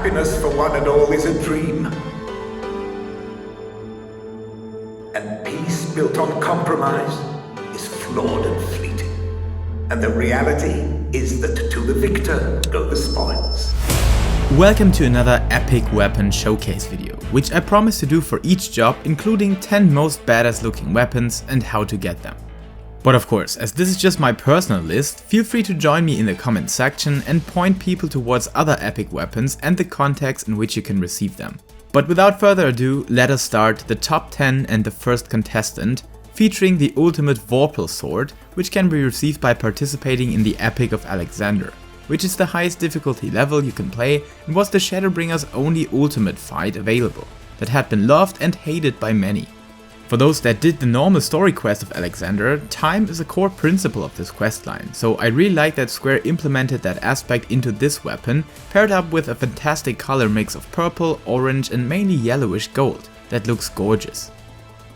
happiness for one and all is a dream. And peace built on compromise is flawed and fleeting. And the reality is that to the victor go the spoils. Welcome to another epic weapon showcase video, which I promise to do for each job, including 10 most badass looking weapons and how to get them. But of course, as this is just my personal list, feel free to join me in the comment section and point people towards other epic weapons and the context in which you can receive them. But without further ado, let us start the top 10 and the first contestant, featuring the ultimate Vorpal sword, which can be received by participating in the Epic of Alexander, which is the highest difficulty level you can play and was the Shadowbringers' only ultimate fight available, that had been loved and hated by many. For those that did the normal story quest of Alexander, time is a core principle of this questline, so I really like that Square implemented that aspect into this weapon, paired up with a fantastic color mix of purple, orange and mainly yellowish gold that looks gorgeous.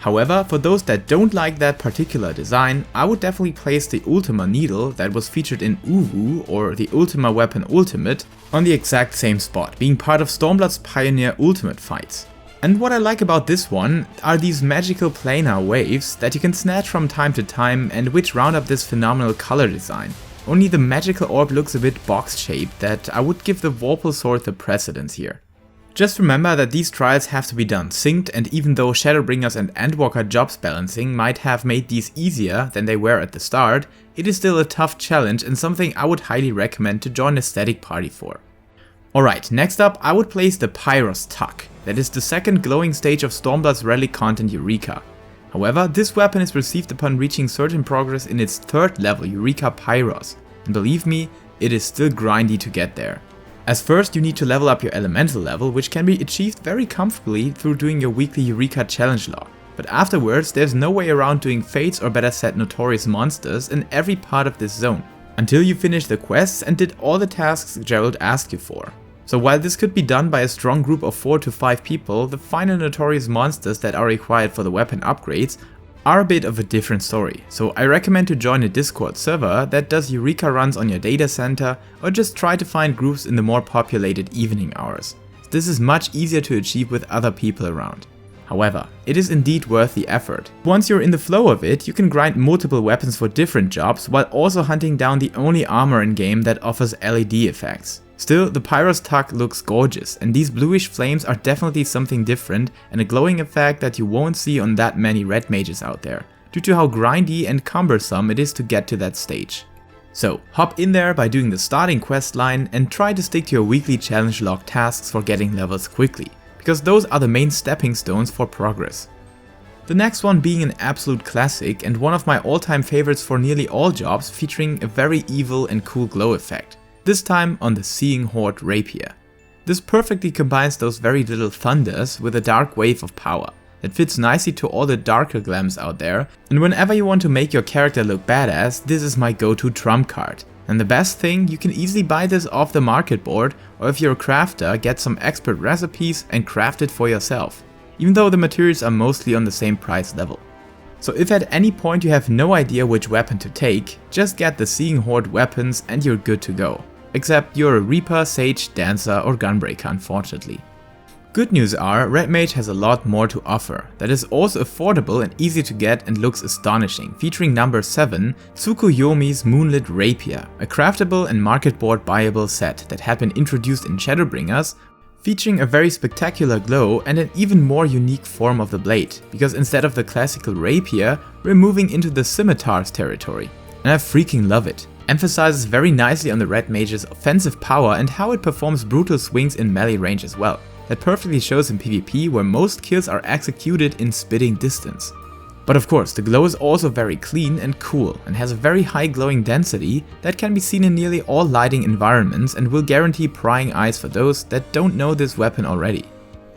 However, for those that don't like that particular design, I would definitely place the Ultima Needle that was featured in Uwu, or the Ultima Weapon Ultimate, on the exact same spot, being part of Stormblood's Pioneer Ultimate fights. And what I like about this one are these magical planar waves that you can snatch from time to time and which round up this phenomenal color design. Only the magical orb looks a bit box shaped that I would give the Vorpal sword the precedence here. Just remember that these trials have to be done synced, and even though Shadowbringers and Endwalker jobs balancing might have made these easier than they were at the start, it is still a tough challenge and something I would highly recommend to join a static party for. Alright, next up I would place the Pyros Tuck, that is the second glowing stage of Stormblood's relic content Eureka. However, this weapon is received upon reaching certain progress in its third level Eureka Pyros, and believe me, it is still grindy to get there. As first you need to level up your elemental level, which can be achieved very comfortably through doing your weekly Eureka challenge log, but afterwards there's no way around doing Fates or better said Notorious Monsters in every part of this zone, until you finish the quests and did all the tasks Gerald asked you for. So while this could be done by a strong group of 4 to 5 people, the final Notorious Monsters that are required for the weapon upgrades are a bit of a different story, so I recommend to join a Discord server that does Eureka runs on your data center, or just try to find groups in the more populated evening hours. This is much easier to achieve with other people around. However, it is indeed worth the effort. Once you're in the flow of it, you can grind multiple weapons for different jobs while also hunting down the only armor in game that offers LED effects. Still, the Pyros Tuck looks gorgeous, and these bluish flames are definitely something different and a glowing effect that you won't see on that many red mages out there, due to how grindy and cumbersome it is to get to that stage. So, hop in there by doing the starting quest line and try to stick to your weekly challenge log tasks for getting levels quickly, because those are the main stepping stones for progress. The next one being an absolute classic and one of my all-time favorites for nearly all jobs, featuring a very evil and cool glow effect. This time on the Seeing Horde Rapier. This perfectly combines those very little thunders with a dark wave of power that fits nicely to all the darker glams out there, and whenever you want to make your character look badass, this is my go-to trump card. And the best thing, you can easily buy this off the market board, or if you're a crafter, get some expert recipes and craft it for yourself, even though the materials are mostly on the same price level. So if at any point you have no idea which weapon to take, just get the Seeing Horde weapons and you're good to go. Except you're a Reaper, Sage, Dancer or Gunbreaker, unfortunately. Good news are, Red Mage has a lot more to offer, that is also affordable and easy to get and looks astonishing, featuring number 7, Tsukuyomi's Moonlit Rapier, a craftable and market board buyable set that had been introduced in Shadowbringers, featuring a very spectacular glow and an even more unique form of the blade, because instead of the classical rapier, we're moving into the scimitar's territory, and I freaking love it. Emphasizes very nicely on the Red Mage's offensive power and how it performs brutal swings in melee range as well. That perfectly shows in PvP, where most kills are executed in spitting distance. But of course, the glow is also very clean and cool and has a very high glowing density that can be seen in nearly all lighting environments and will guarantee prying eyes for those that don't know this weapon already.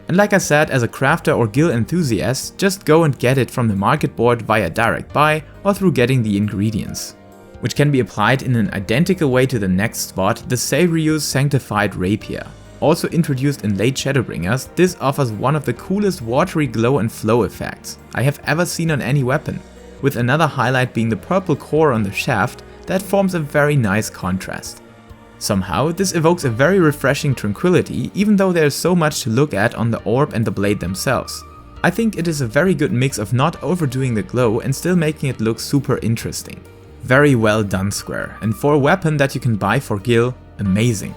And like I said, as a crafter or guild enthusiast, just go and get it from the market board via direct buy or through getting the ingredients, which can be applied in an identical way to the next spot, the Seiryu's Sanctified Rapier. Also introduced in late Shadowbringers, this offers one of the coolest watery glow and flow effects I have ever seen on any weapon, with another highlight being the purple core on the shaft that forms a very nice contrast. Somehow, this evokes a very refreshing tranquility, even though there's so much to look at on the orb and the blade themselves. I think it is a very good mix of not overdoing the glow and still making it look super interesting. Very well done, Square, and for a weapon that you can buy for Gil, amazing.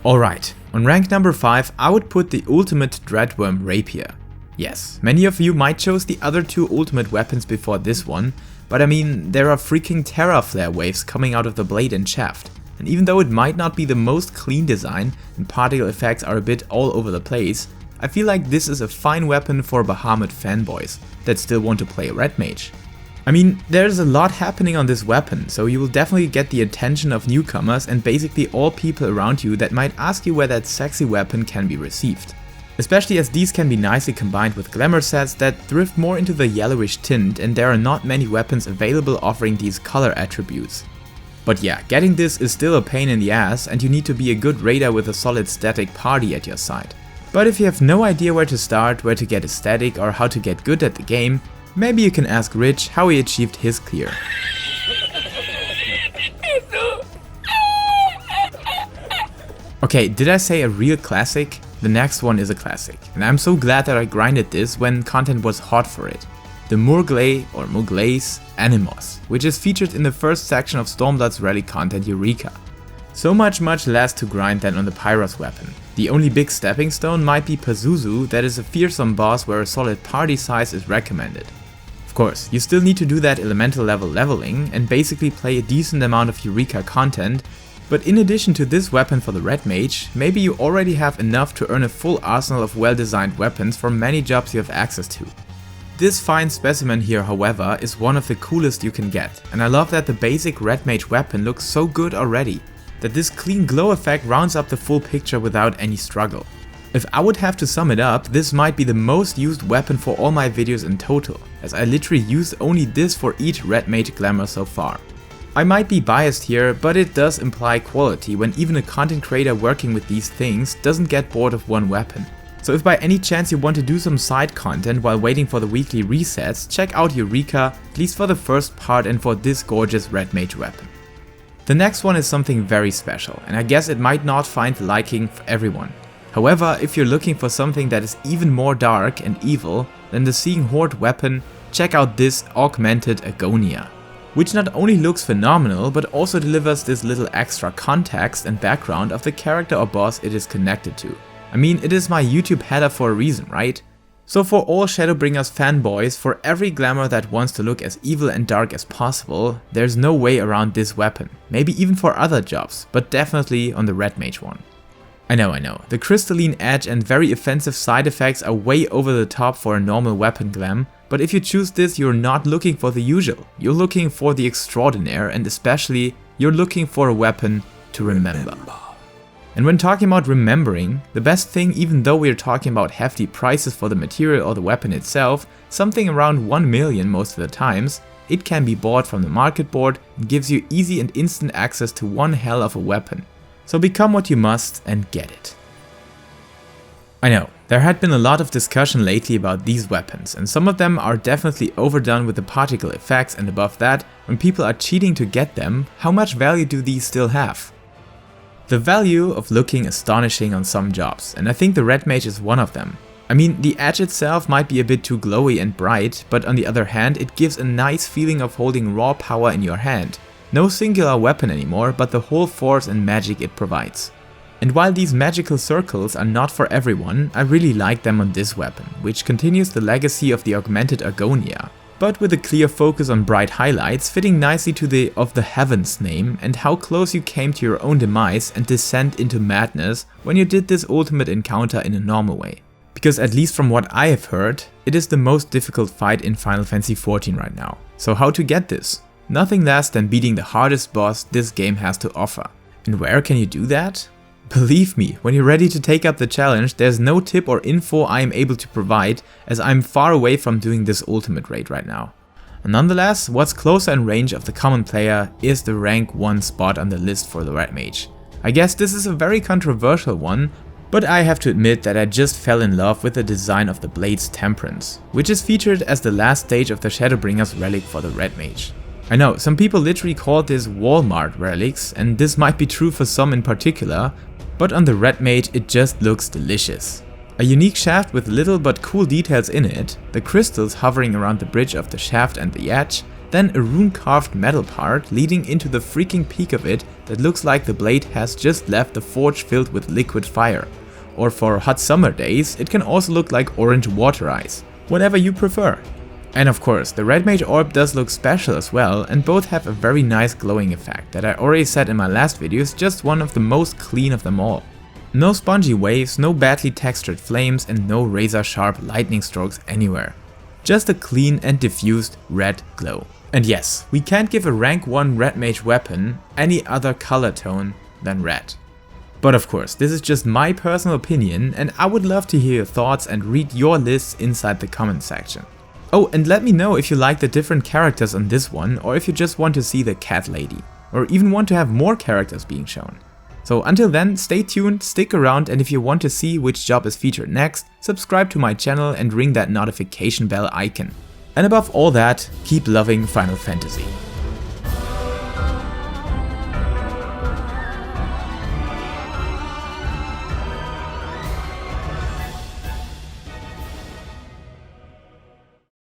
Alright, on rank number 5 I would put the ultimate Dreadworm Rapier. Yes, many of you might chose the other 2 ultimate weapons before this one, but I mean, there are freaking Terra Flare waves coming out of the blade and shaft. And even though it might not be the most clean design and particle effects are a bit all over the place, I feel like this is a fine weapon for Bahamut fanboys that still want to play Red Mage. I mean, there's a lot happening on this weapon, so you will definitely get the attention of newcomers and basically all people around you that might ask you where that sexy weapon can be received. Especially as these can be nicely combined with glamour sets that drift more into the yellowish tint, and there are not many weapons available offering these color attributes. But yeah, getting this is still a pain in the ass and you need to be a good raider with a solid static party at your side. But if you have no idea where to start, where to get a static or how to get good at the game, maybe you can ask Rich how he achieved his clear. Okay, did I say a real classic? The next one is a classic, and I'm so glad that I grinded this when content was hot for it. The Murglay or Muglay's Animos, which is featured in the first section of Stormblood's relic content Eureka. So much less to grind than on the Pyros weapon. The only big stepping stone might be Pazuzu, that is a fearsome boss where a solid party size is recommended. Of course, you still need to do that elemental level leveling and basically play a decent amount of Eureka content, but in addition to this weapon for the Red Mage, maybe you already have enough to earn a full arsenal of well-designed weapons from many jobs you have access to. This fine specimen here, however, is one of the coolest you can get, and I love that the basic Red Mage weapon looks so good already, that this clean glow effect rounds up the full picture without any struggle. If I would have to sum it up, this might be the most used weapon for all my videos in total, as I literally used only this for each Red Mage glamour so far. I might be biased here, but it does imply quality when even a content creator working with these things doesn't get bored of one weapon. So if by any chance you want to do some side content while waiting for the weekly resets, check out Eureka, at least for the first part and for this gorgeous Red Mage weapon. The next one is something very special, and I guess it might not find the liking for everyone. However, if you're looking for something that is even more dark and evil than the Seeing Horde weapon, check out this augmented Agonia, which not only looks phenomenal but also delivers this little extra context and background of the character or boss it is connected to. I mean, it is my YouTube header for a reason, right? So for all Shadowbringers fanboys, for every glamour that wants to look as evil and dark as possible, there's no way around this weapon. Maybe even for other jobs, but definitely on the Red Mage one. I know, the crystalline edge and very offensive side effects are way over the top for a normal weapon glam, but if you choose this, you're not looking for the usual. You're looking for the extraordinaire, and especially, you're looking for a weapon to remember. And when talking about remembering, the best thing, even though we're talking about hefty prices for the material or the weapon itself, something around 1 million most of the times, it can be bought from the market board and gives you easy and instant access to one hell of a weapon. So become what you must and get it. I know, there had been a lot of discussion lately about these weapons, and some of them are definitely overdone with the particle effects, and above that, when people are cheating to get them, how much value do these still have? The value of looking astonishing on some jobs, and I think the Red Mage is one of them. I mean, the edge itself might be a bit too glowy and bright, but on the other hand, it gives a nice feeling of holding raw power in your hand. No singular weapon anymore, but the whole force and magic it provides. And while these magical circles are not for everyone, I really like them on this weapon, which continues the legacy of the augmented Agonia, but with a clear focus on bright highlights fitting nicely to the Of the Heavens name and how close you came to your own demise and descent into madness when you did this ultimate encounter in a normal way. Because at least from what I have heard, it is the most difficult fight in Final Fantasy XIV right now. So how to get this? Nothing less than beating the hardest boss this game has to offer. And where can you do that? Believe me, when you're ready to take up the challenge, there's no tip or info I am able to provide, as I'm far away from doing this ultimate raid right now. Nonetheless, what's closer in range of the common player is the rank 1 spot on the list for the Red Mage. I guess this is a very controversial one, but I have to admit that I just fell in love with the design of the blade's temperance, which is featured as the last stage of the Shadowbringers relic for the Red Mage. I know, some people literally called this Walmart relics, and this might be true for some in particular, but on the Red Mage it just looks delicious. A unique shaft with little but cool details in it, the crystals hovering around the bridge of the shaft and the edge, then a rune-carved metal part leading into the freaking peak of it that looks like the blade has just left the forge filled with liquid fire. Or for hot summer days, it can also look like orange water ice, whatever you prefer. And of course, the Red Mage orb does look special as well, and both have a very nice glowing effect that I already said in my last video is just one of the most clean of them all. No spongy waves, no badly textured flames, and no razor sharp lightning strokes anywhere. Just a clean and diffused red glow. And yes, we can't give a rank 1 Red Mage weapon any other color tone than red. But of course, this is just my personal opinion, and I would love to hear your thoughts and read your lists inside the comment section. Oh, and let me know if you like the different characters on this one, or if you just want to see the cat lady, or even want to have more characters being shown. So until then, stay tuned, stick around, and if you want to see which job is featured next, subscribe to my channel and ring that notification bell icon. And above all that, keep loving Final Fantasy.